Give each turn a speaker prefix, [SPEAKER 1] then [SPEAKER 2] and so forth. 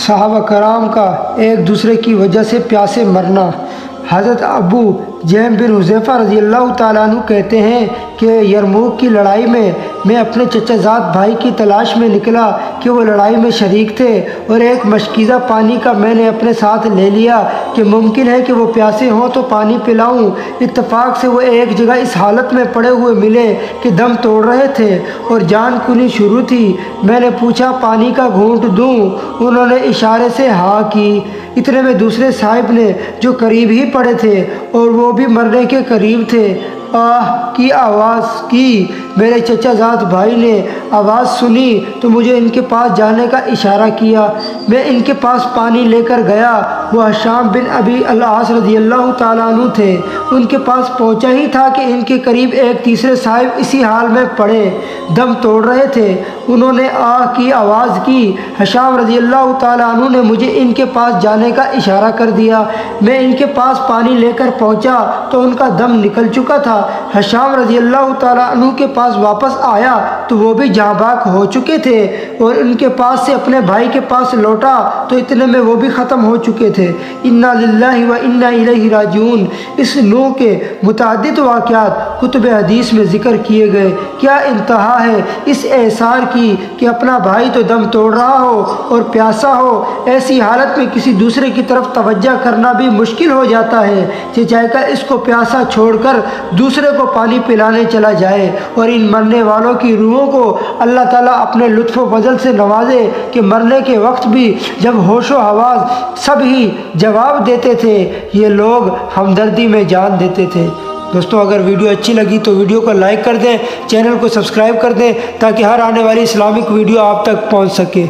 [SPEAKER 1] صحابہ کرام کا ایک دوسرے کی وجہ سے پیاسے مرنا۔ حضرت ابو جیم بن حذیفہ رضی اللہ تعالیٰ عنہ کہتے ہیں کہ یرموک کی لڑائی میں اپنے چچا زاد بھائی کی تلاش میں نکلا کہ وہ لڑائی میں شریک تھے، اور ایک مشکیزہ پانی کا میں نے اپنے ساتھ لے لیا کہ ممکن ہے کہ وہ پیاسے ہوں تو پانی پلاؤں۔ اتفاق سے وہ ایک جگہ اس حالت میں پڑے ہوئے ملے کہ دم توڑ رہے تھے اور جان کنی شروع تھی۔ میں نے پوچھا پانی کا گھونٹ دوں؟ انہوں نے اشارے سے ہاں کی۔ اتنے میں دوسرے صاحب نے جو قریب ہی پڑے تھے اور وہ بھی مرنے کے قریب تھے، آہ کی آواز کی۔ میرے چچا زاد بھائی نے آواز سنی تو مجھے ان کے پاس جانے کا اشارہ کیا۔ میں ان کے پاس پانی لے کر گیا۔ وہ ہشام بن ابی العاص رضی اللہ تعالیٰ عنہ تھے۔ ان کے پاس پہنچا ہی تھا کہ ان کے قریب ایک تیسرے صاحب اسی حال میں پڑے دم توڑ رہے تھے۔ انہوں نے آہ کی آواز کی۔ ہشام رضی اللہ تعالیٰ عنہ نے مجھے ان کے پاس جانے کا اشارہ کر دیا۔ میں ان کے پاس پانی لے کر پہنچا تو ان کا دم نکل چکا تھا۔ ہشام رضی اللہ تعالیٰ عنہ کے پاس واپس آیا تو وہ بھی جاں بحق ہو چکے تھے، اور ان کے پاس سے اپنے بھائی کے پاس لوٹا تو اتنے میں وہ بھی ختم ہو چکے تھے۔ انا للہ و انا الیہ راجعون۔ اس نوع کے متعدد واقعات کتب حدیث میں ذکر کیے گئے۔ کیا انتہا ہے اس اعصار کی کہ اپنا بھائی تو دم توڑ رہا ہو اور پیاسا ہو، ایسی حالت میں کسی دوسرے کی طرف توجہ کرنا بھی مشکل ہو جاتا ہے کہ چاہے کہ اس کو پیاسا چھوڑ کر دوسرے کو پانی پلانے چلا جائے، اور ان مرنے والوں کی روحوں کو اللہ تعالیٰ اپنے لطف و فضل سے نوازے کہ مرنے کے وقت بھی جب ہوش و حواس سب ہی جواب دیتے تھے، یہ لوگ ہمدردی میں جان دیتے تھے۔ دوستوں، اگر ویڈیو اچھی لگی تو ویڈیو کو لائک کر دیں، چینل کو سبسکرائب کر دیں تاکہ ہر آنے والی اسلامک ویڈیو آپ تک پہنچ سکے۔